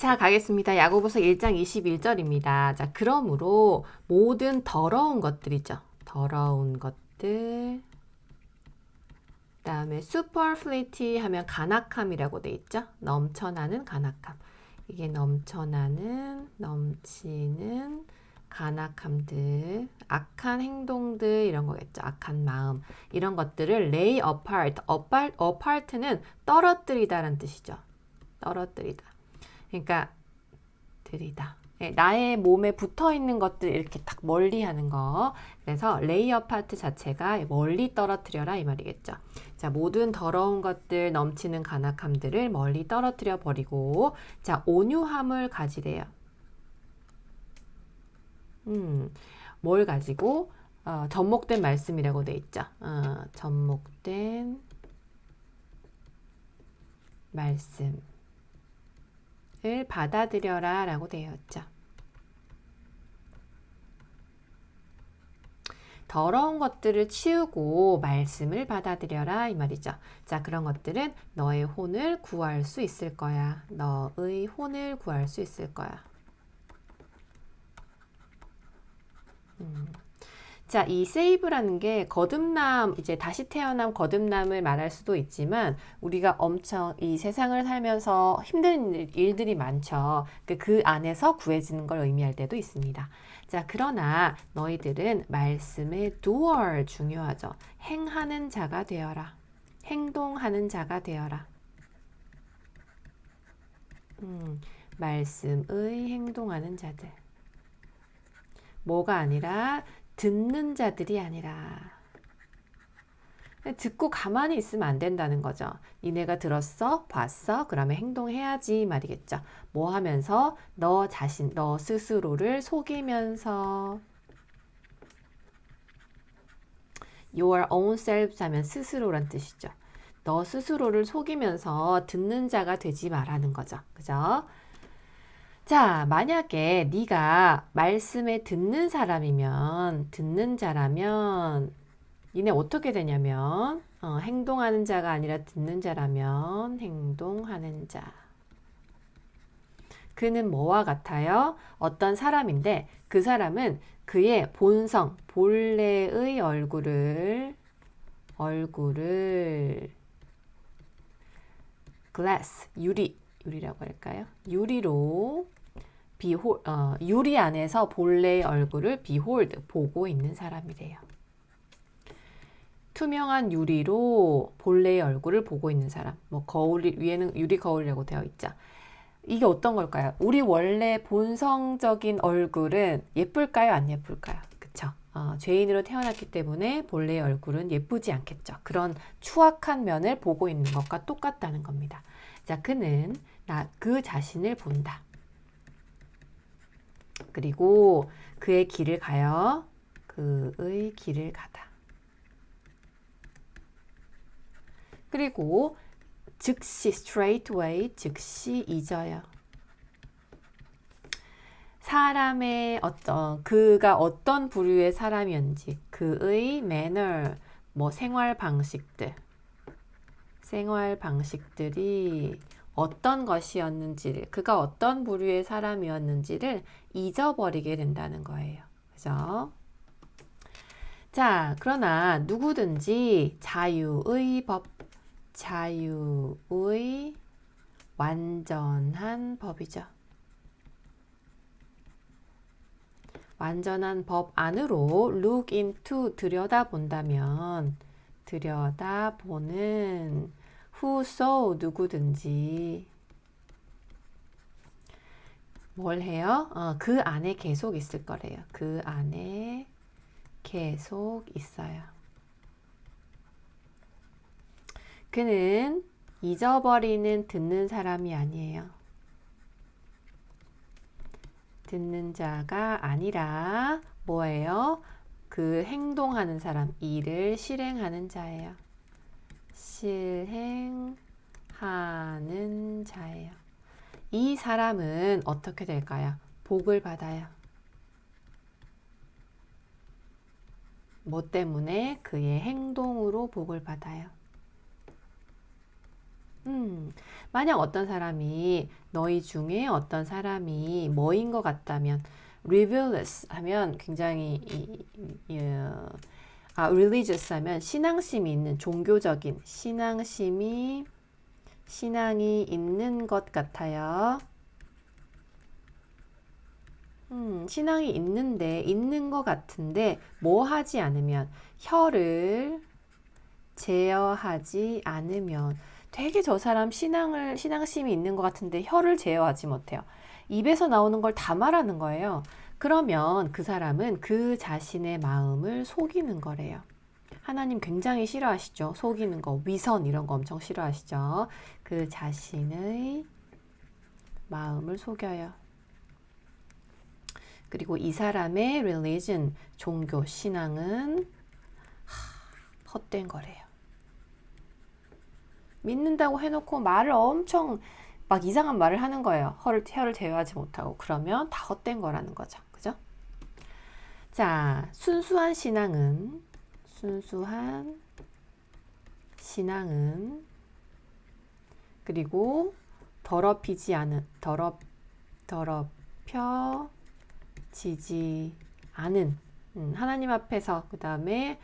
자, 가겠습니다. 야고보서 1장 21절입니다. 자, 그러므로 모든 더러운 것들이죠. 더러운 것들. 그다음에 superfluity 하면 간악함이라고 돼 있죠. 넘쳐나는 간악함. 이게 넘치는 간악함들, 악한 행동들 이런 거겠죠. 악한 마음 이런 것들을 lay apart는 떨어뜨리다라는 뜻이죠. 떨어뜨리다. 그러니까 들이다. 나의 몸에 붙어 있는 것들 이렇게 딱 멀리 하는 거. 그래서 lay apart 자체가 멀리 떨어뜨려라 이 말이겠죠. 자, 모든 더러운 것들, 넘치는 간악함들을 멀리 떨어뜨려 버리고, 자, 온유함을 가지래요. 뭘 가지고? 접목된 말씀이라고 돼 있죠. 접목된 말씀을 받아들여라 라고 되어 있죠. 더러운 것들을 치우고 말씀을 받아들여라 이 말이죠. 자, 그런 것들은 너의 혼을 구할 수 있을 거야. 너의 혼을 구할 수 있을 거야. 자, 이 save라는 게 거듭남, 이제 다시 태어난 거듭남을 말할 수도 있지만 우리가 엄청 이 세상을 살면서 힘든 일들이 많죠. 그 안에서 구해지는 걸 의미할 때도 있습니다. 자, 그러나 너희들은 말씀의 doer 중요하죠. 행하는 자가 되어라. 행동하는 자가 되어라. 말씀의 행동하는 자들. 뭐가 아니라 듣는 자들이 아니라 듣고 가만히 있으면 안 된다는 거죠. 니네가 들었어? 봤어? 그러면 행동해야지 말이겠죠. 뭐 하면서? 너 자신, 너 스스로를 속이면서 your own selves 하면 스스로란 뜻이죠. 너 스스로를 속이면서 듣는 자가 되지 말라는 거죠. 그죠? 자, 만약에 네가 말씀에 듣는 사람이면, 듣는 자라면 니네 어떻게 되냐면 행동하는 자가 아니라 듣는 자라면 행동하는 자. 그는 뭐와 같아요? 어떤 사람인데 그 사람은 그의 본성, 본래의 얼굴을 glass, 유리라고 할까요? 유리로 유리 안에서 본래의 얼굴을 behold, 보고 있는 사람이래요. 투명한 유리로 본래의 얼굴을 보고 있는 사람. 뭐 거울 위에는 유리 거울이라고 되어 있죠. 이게 어떤 걸까요? 우리 원래 본성적인 얼굴은 예쁠까요? 안 예쁠까요? 그쵸? 죄인으로 태어났기 때문에 본래의 얼굴은 예쁘지 않겠죠. 그런 추악한 면을 보고 있는 것과 똑같다는 겁니다. 자, 그는 그 자신을 본다. 그리고 그의 길을 가요. 그의 길을 가다. 그리고 즉시 straightway 즉시 잊어요. 사람의 그가 어떤 부류의 사람이었는지 그의 manner 뭐 생활 방식들이 어떤 것이었는지를 그가 어떤 부류의 사람이었는지를 잊어버리게 된다는 거예요. 그죠? 자, 그러나 누구든지 자유의 완전한 법이죠. 완전한 법 안으로 look into 들여다보는 whoso 누구든지 뭘 해요? 그 안에 계속 있을 거래요. 그 안에 계속 있어요. 그는 잊어버리는 듣는 사람이 아니에요. 듣는 자가 아니라 뭐예요? 그 행동하는 사람, 일을 실행하는 자예요. 실행하는 자예요. 이 사람은 어떻게 될까요? 복을 받아요. 뭐 때문에? 그의 행동으로 복을 받아요. 만약 어떤 사람이 너희 중에 어떤 사람이 뭐인 것 같다면 rebellious 하면 굉장히 religious 하면 신앙심이 있는 종교적인 신앙이 있는 것 같아요. 신앙이 있는 것 같은데 뭐 하지 않으면 혀를 제어하지 않으면 되게 저 사람 신앙심이 있는 것 같은데 혀를 제어하지 못해요. 입에서 나오는 걸 다 말하는 거예요. 그러면 그 사람은 그 자신의 마음을 속이는 거래요. 하나님 굉장히 싫어하시죠. 속이는 거, 위선 이런 거 엄청 싫어하시죠. 그 자신의 마음을 속여요. 그리고 이 사람의 religion, 종교, 신앙은 헛된 거래요. 믿는다고 해놓고 말을 엄청 막 이상한 말을 하는 거예요. 혀를 제어하지 못하고. 그러면 다 헛된 거라는 거죠. 그죠? 자, 순수한 신앙은 그리고 더럽히지 않은 더럽혀지지 않은 하나님 앞에서 그 다음에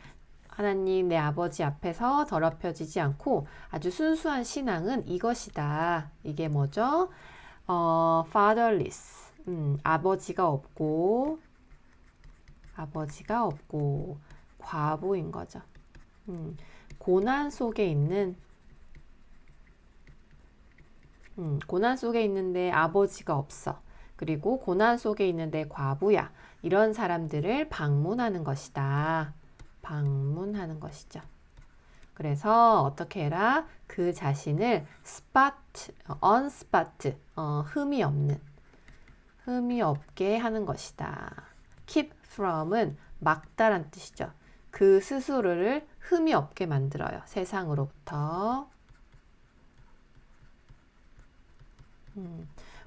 하나님 내 아버지 앞에서 더럽혀지지 않고 아주 순수한 신앙은 이것이다. 이게 뭐죠? fatherless. 아버지가 없고 과부인 거죠. 고난 속에 있는데 아버지가 없어. 그리고 고난 속에 있는데 과부야. 이런 사람들을 방문하는 것이다. 방문하는 것이죠. 그래서 어떻게 해라? 그 자신을 unspot, 흠이 없게 하는 것이다. keep from은 막다란 뜻이죠. 그 스스로를 흠이 없게 만들어요. 세상으로부터.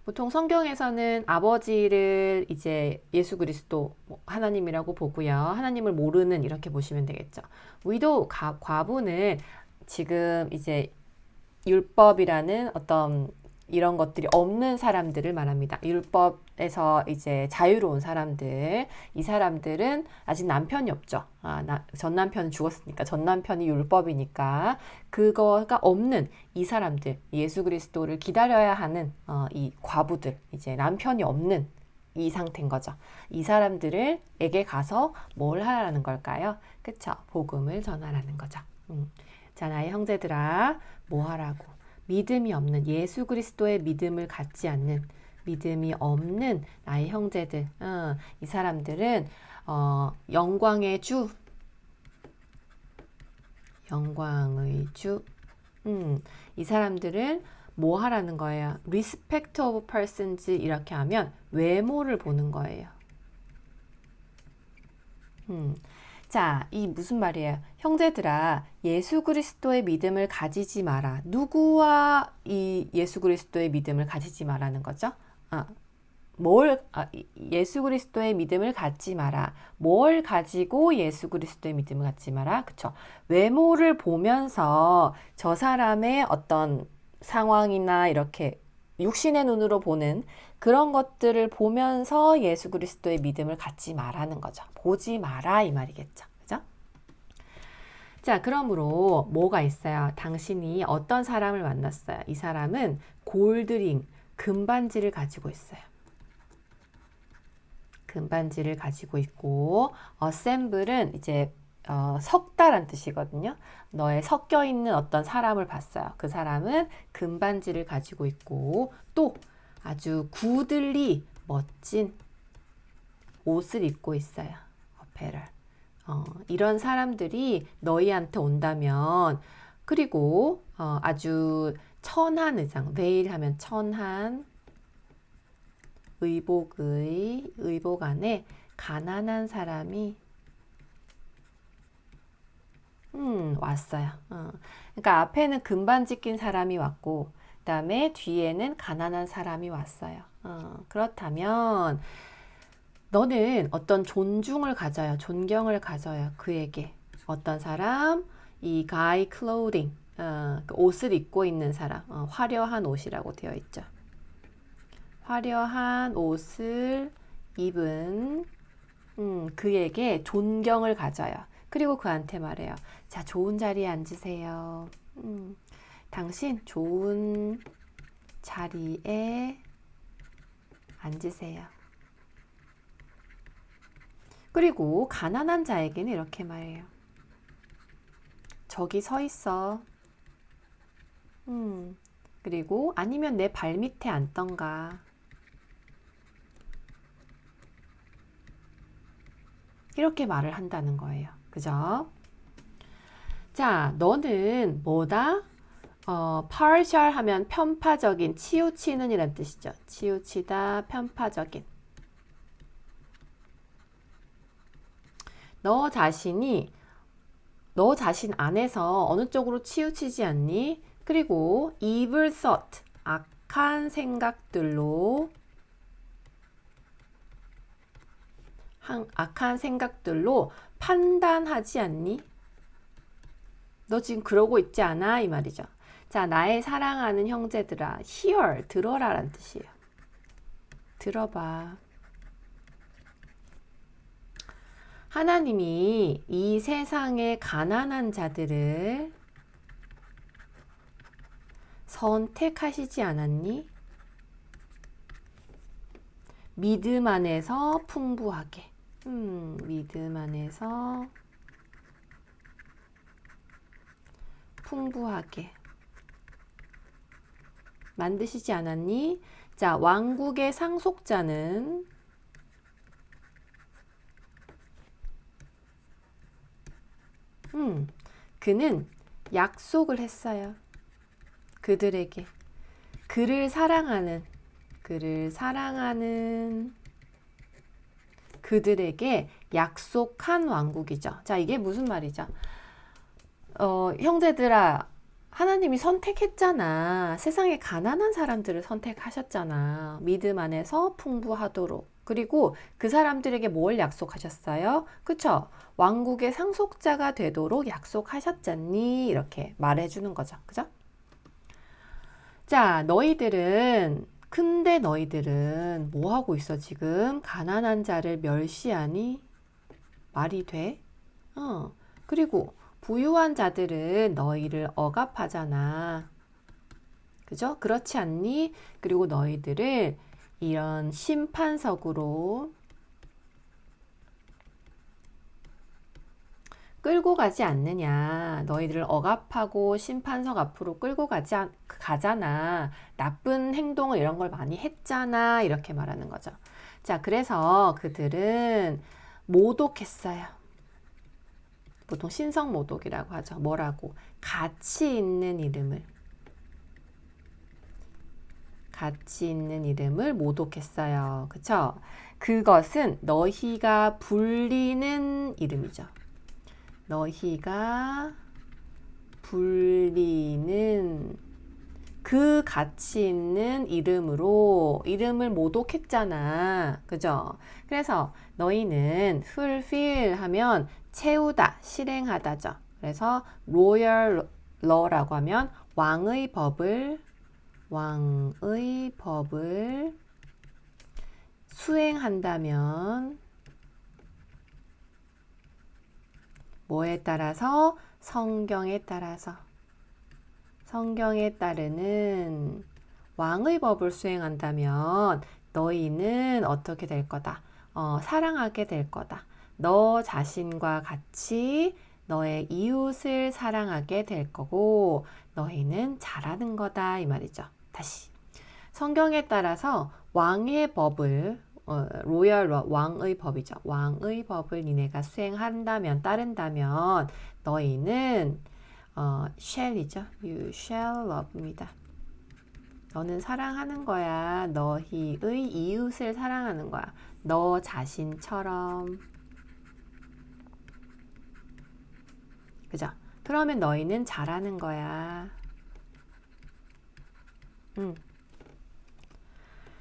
보통 성경에서는 아버지를 이제 예수 그리스도 하나님이라고 보고요. 하나님을 모르는 이렇게 보시면 되겠죠. 위도 과부는 지금 이제 율법이라는 어떤 이런 것들이 없는 사람들을 말합니다. 율법에서 이제 자유로운 사람들, 이 사람들은 아직 남편이 없죠. 전 남편은 죽었으니까 전 남편이 율법이니까 그거가 없는 이 사람들, 예수 그리스도를 기다려야 하는 이 과부들, 이제 남편이 없는 이 상태인 거죠. 이 사람들에게 가서 뭘 하라는 걸까요? 그쵸? 복음을 전하라는 거죠. 자, 나의 형제들아, 뭐 하라고? 믿음이 없는 예수 그리스도의 믿음을 갖지 않는 믿음이 없는 나의 형제들, 이 사람들은 영광의 주, 이 사람들은 뭐 하라는 거예요? respect of persons 이렇게 하면 외모를 보는 거예요. 자, 이 무슨 말이에요? 형제들아, 예수 그리스도의 믿음을 가지지 마라. 누구와 이 예수 그리스도의 믿음을 가지지 마라는 거죠? 예수 그리스도의 믿음을 갖지 마라. 뭘 가지고 예수 그리스도의 믿음을 갖지 마라? 그쵸? 외모를 보면서 저 사람의 어떤 상황이나 이렇게 육신의 눈으로 보는 그런 것들을 보면서 예수 그리스도의 믿음을 갖지 마라는 거죠. 보지 마라 이 말이겠죠. 그죠? 자, 그러므로 뭐가 있어요? 당신이 어떤 사람을 만났어요? 이 사람은 골드링, 금반지를 가지고 있어요. 금반지를 가지고 있고 assemble은 이제 섞다란 뜻이거든요. 너의 섞여 있는 어떤 사람을 봤어요. 그 사람은 금반지를 가지고 있고 또 아주 구들리 멋진 옷을 입고 있어요. 어페럴. 이런 사람들이 너희한테 온다면 그리고 아주 천한 의상, 베일 하면 천한 의복 안에 가난한 사람이 왔어요. 그러니까 앞에는 금반지 낀 사람이 왔고 그 다음에 뒤에는 가난한 사람이 왔어요. 그렇다면 너는 어떤 존중을 가져요. 존경을 가져요. 그에게. 어떤 사람? 이 guy clothing. 그 옷을 입고 있는 사람, 화려한 옷이라고 되어 있죠. 화려한 옷을 입은 그에게 존경을 가져요. 그리고 그한테 말해요. 자, 좋은 자리에 앉으세요. 당신 좋은 자리에 앉으세요. 그리고 가난한 자에게는 이렇게 말해요. 저기 서 있어. 그리고 아니면 내 발밑에 앉던가. 이렇게 말을 한다는 거예요. 그죠? 자, 너는 뭐다? partial 하면 편파적인, 치우치는 이란 뜻이죠. 치우치다, 편파적인. 너 자신 안에서 어느 쪽으로 치우치지 않니? 그리고 evil thought, 악한 생각들로 판단하지 않니? 너 지금 그러고 있지 않아? 이 말이죠. 자, 나의 사랑하는 형제들아, hear, 들어라 라는 뜻이에요. 들어봐. 하나님이 이 세상의 가난한 자들을 선택하시지 않았니? 믿음 안에서 풍부하게. 믿음 안에서 풍부하게 만드시지 않았니? 자, 왕국의 상속자는 그는 약속을 했어요. 그들에게. 그를 사랑하는 그들에게 약속한 왕국이죠. 자, 이게 무슨 말이죠? 형제들아, 하나님이 선택했잖아. 세상에 가난한 사람들을 선택하셨잖아. 믿음 안에서 풍부하도록. 그리고 그 사람들에게 뭘 약속하셨어요? 그쵸? 왕국의 상속자가 되도록 약속하셨잖니? 이렇게 말해주는 거죠. 그죠? 자, 근데 너희들은 뭐 하고 있어, 지금? 가난한 자를 멸시하니? 말이 돼? 그리고 부유한 자들은 너희를 억압하잖아. 그죠? 그렇지 않니? 그리고 너희들을 이런 심판석으로 끌고 가지 않느냐. 너희들을 억압하고 심판석 앞으로 끌고 가잖아. 나쁜 행동을 이런 걸 많이 했잖아. 이렇게 말하는 거죠. 자, 그래서 그들은 모독했어요. 보통 신성모독이라고 하죠. 뭐라고? 가치 있는 이름을 모독했어요. 그쵸? 그것은 너희가 불리는 이름이죠. 너희가 불리는 그 가치 있는 이름을 모독했잖아. 그죠? 그래서 너희는 fulfill 하면 채우다, 실행하다죠. 그래서 royal law라고 하면 왕의 법을 수행한다면 뭐에 따라서? 성경에 따르는 왕의 법을 수행한다면 너희는 어떻게 될 거다? 사랑하게 될 거다. 너 자신과 같이 너의 이웃을 사랑하게 될 거고 너희는 잘하는 거다 이 말이죠. 다시 성경에 따라서 왕의 법을 로열 왕의 법이죠. 왕의 법을 니네가 따른다면 너희는 shall이죠. You shall love입니다. 너는 사랑하는 거야. 너희의 이웃을 사랑하는 거야. 너 자신처럼. 그죠? 그러면 너희는 잘하는 거야.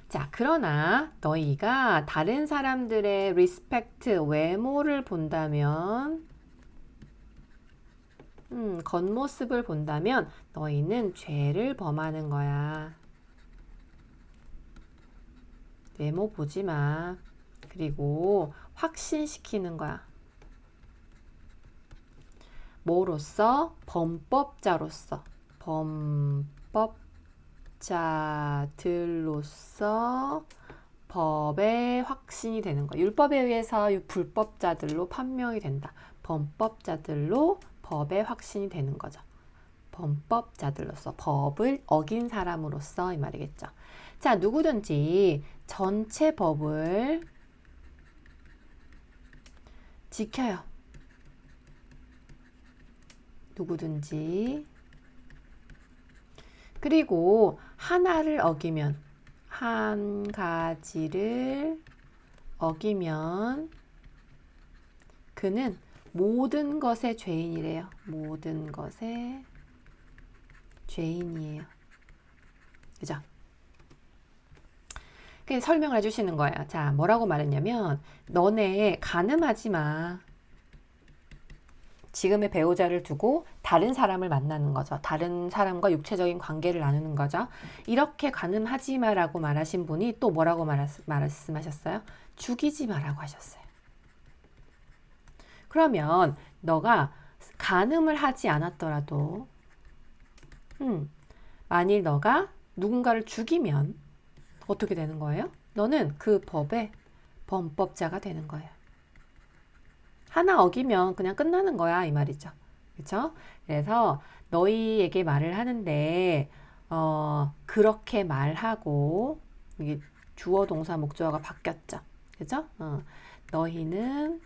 자, 그러나 너희가 다른 사람들의 respect, 외모를 본다면 겉모습을 본다면 너희는 죄를 범하는 거야. 외모 보지 마. 그리고 확신시키는 거야. 뭐로써? 범법자로서. 범법자들로서 법의 확신이 되는 거야. 율법에 의해서 불법자들로 판명이 된다. 범법자들로 법의 확신이 되는 거죠. 범법자들로서 법을 어긴 사람으로서 이 말이겠죠. 자, 누구든지 전체 법을 지켜요. 누구든지. 그리고 하나를 어기면, 한 가지를 어기면 그는 모든 것의 죄인이래요. 모든 것의 죄인이에요. 그죠? 설명을 해주시는 거예요. 자, 뭐라고 말했냐면 너네 간음하지 마. 지금의 배우자를 두고 다른 사람을 만나는 거죠. 다른 사람과 육체적인 관계를 나누는 거죠. 이렇게 간음하지 마라고 말하신 분이 또 뭐라고 말씀하셨어요? 죽이지 마라고 하셨어요. 그러면 너가 간음을 하지 않았더라도 만일 너가 누군가를 죽이면 어떻게 되는 거예요? 너는 그 법의 범법자가 되는 거예요. 하나 어기면 그냥 끝나는 거야 이 말이죠. 그렇죠? 그래서 너희에게 말을 하는데 그렇게 말하고 이게 주어 동사 목적어가 바뀌었죠. 그죠? 너희는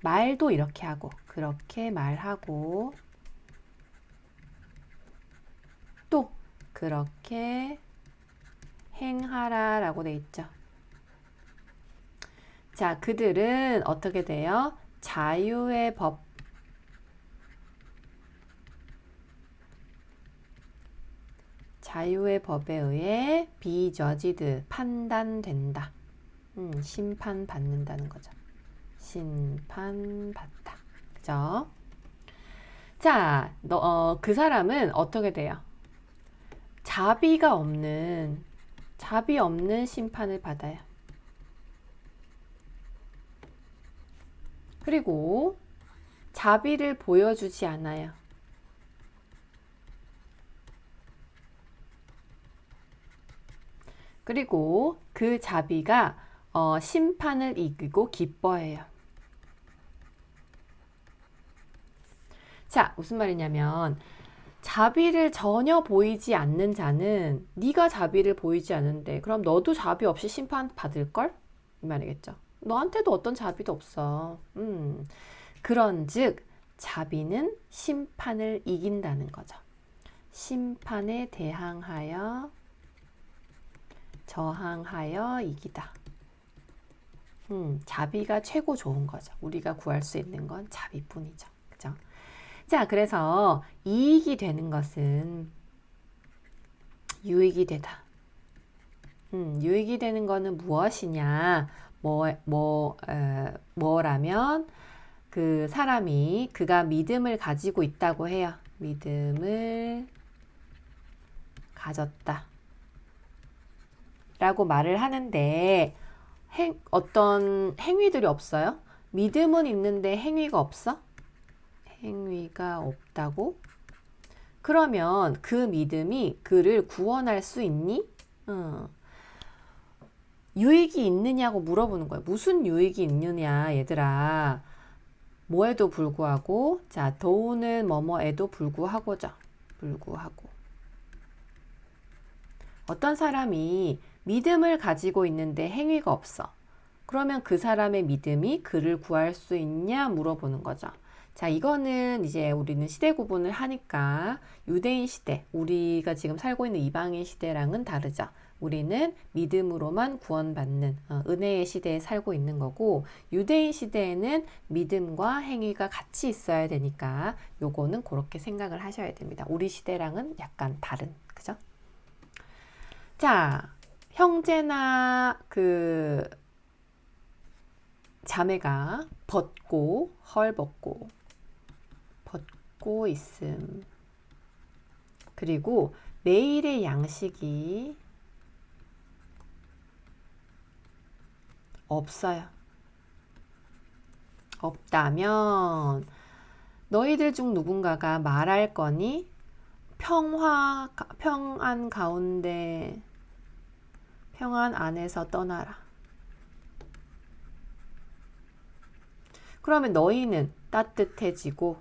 말도 이렇게 하고 그렇게 말하고 또 그렇게 행하라 라고 돼 있죠. 자, 그들은 어떻게 돼요? 자유의 법. 자유의 법에 의해 비저지드, 판단된다. 심판받는다는 거죠. 심판받다. 그죠? 자, 그 사람은 어떻게 돼요? 자비 없는 심판을 받아요. 그리고 자비를 보여주지 않아요. 그리고 그 자비가 심판을 이기고 기뻐해요. 자, 무슨 말이냐면 자비를 전혀 보이지 않는 자는 네가 자비를 보이지 않는데 그럼 너도 자비 없이 심판 받을걸? 이 말이겠죠. 너한테도 어떤 자비도 없어. 그런즉 자비는 심판을 이긴다는 거죠. 심판에 대항하여 저항하여 이기다. 자비가 최고 좋은 거죠. 우리가 구할 수 있는 건 자비뿐이죠. 그죠? 자, 그래서 이익이 되는 것은 유익이 되다. 유익이 되는 거는 무엇이냐? 뭐라면 그 사람이 그가 믿음을 가지고 있다고 해요. 믿음을 가졌다. 라고 말을 하는데 어떤 행위들이 없어요? 믿음은 있는데 행위가 없어? 행위가 없다고? 그러면 그 믿음이 그를 구원할 수 있니? 유익이 있느냐고 물어보는 거예요. 무슨 유익이 있느냐, 얘들아. 뭐에도 불구하고, 자, 도우는 뭐뭐에도 불구하고죠. 불구하고. 어떤 사람이 믿음을 가지고 있는데 행위가 없어. 그러면 그 사람의 믿음이 그를 구할 수 있냐 물어보는 거죠. 자, 이거는 이제 우리는 시대 구분을 하니까 유대인 시대, 우리가 지금 살고 있는 이방인 시대랑은 다르죠. 우리는 믿음으로만 구원받는 은혜의 시대에 살고 있는 거고, 유대인 시대에는 믿음과 행위가 같이 있어야 되니까 요거는 그렇게 생각을 하셔야 됩니다. 우리 시대랑은 약간 다른, 그죠? 자, 형제나 그 자매가 헐벗고 찾고 있음. 그리고 매일의 양식이 없어요. 없다면 너희들 중 누군가가 말할 거니 평안 가운데 평안 안에서 떠나라. 그러면 너희는 따뜻해지고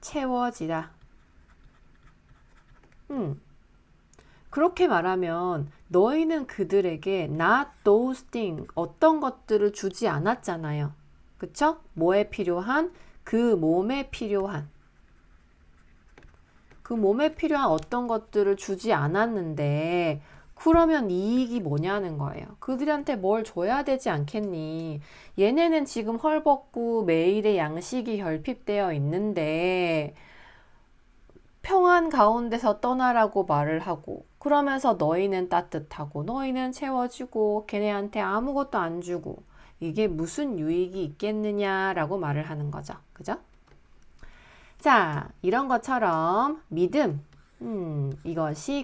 채워지라. 그렇게 말하면 너희는 그들에게 not those things, 어떤 것들을 주지 않았잖아요. 그쵸? 뭐에 필요한? 그 몸에 필요한. 그 몸에 필요한 어떤 것들을 주지 않았는데 그러면 이익이 뭐냐는 거예요. 그들한테 뭘 줘야 되지 않겠니? 얘네는 지금 헐벗고 매일의 양식이 결핍되어 있는데 평안 가운데서 떠나라고 말을 하고 그러면서 너희는 따뜻하고 너희는 채워지고 걔네한테 아무것도 안 주고 이게 무슨 유익이 있겠느냐라고 말을 하는 거죠. 그죠? 자, 이런 것처럼 믿음,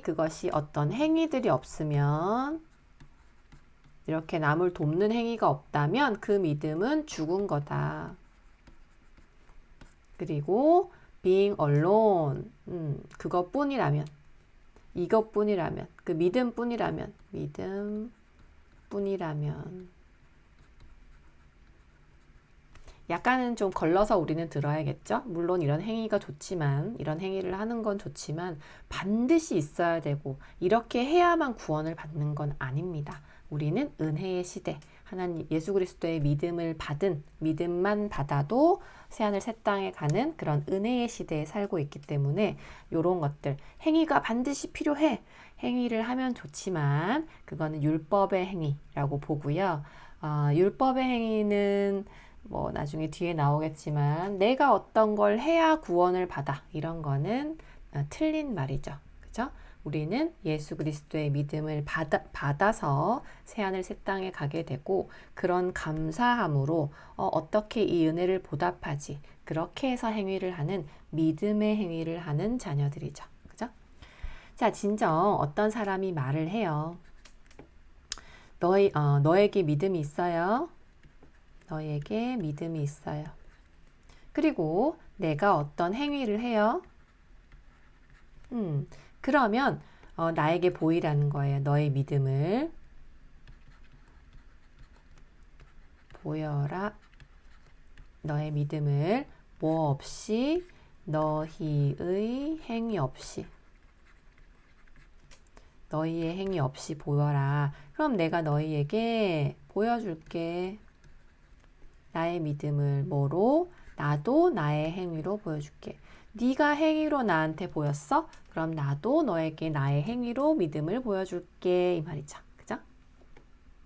그것이 어떤 행위들이 없으면 이렇게 남을 돕는 행위가 없다면 그 믿음은 죽은 거다. 그리고 being alone, 그것뿐이라면, 이것뿐이라면, 그 믿음뿐이라면, 약간은 좀 걸러서 우리는 들어야겠죠. 물론 이런 행위가 좋지만, 이런 행위를 하는 건 좋지만 반드시 있어야 되고 이렇게 해야만 구원을 받는 건 아닙니다. 우리는 은혜의 시대, 하나님 예수 그리스도의 믿음만 받아도 새하늘 새 땅에 가는 그런 은혜의 시대에 살고 있기 때문에 이런 것들, 행위가 반드시 필요해. 행위를 하면 좋지만 그거는 율법의 행위라고 보고요. 율법의 행위는 뭐 나중에 뒤에 나오겠지만 내가 어떤 걸 해야 구원을 받아, 이런 거는 틀린 말이죠. 그죠? 우리는 예수 그리스도의 믿음을 받아서 새하늘 새 땅에 가게 되고 그런 감사함으로 어떻게 이 은혜를 보답하지, 그렇게 해서 행위를 하는 믿음의 행위를 하는 자녀들이죠. 그죠? 자, 진정 어떤 사람이 말을 해요. 너에게 믿음이 있어요. 너에게 믿음이 있어요. 그리고 내가 어떤 행위를 해요. 그러면 나에게 보이라는 거예요. 너의 믿음을 보여라. 너의 믿음을 뭐 없이, 너희의 행위 없이, 너희의 행위 없이 보여라. 그럼 내가 너희에게 보여줄게. 나의 믿음을 뭐로? 나도 나의 행위로 보여줄게. 네가 행위로 나한테 보였어? 그럼 나도 너에게 나의 행위로 믿음을 보여줄게. 이 말이죠.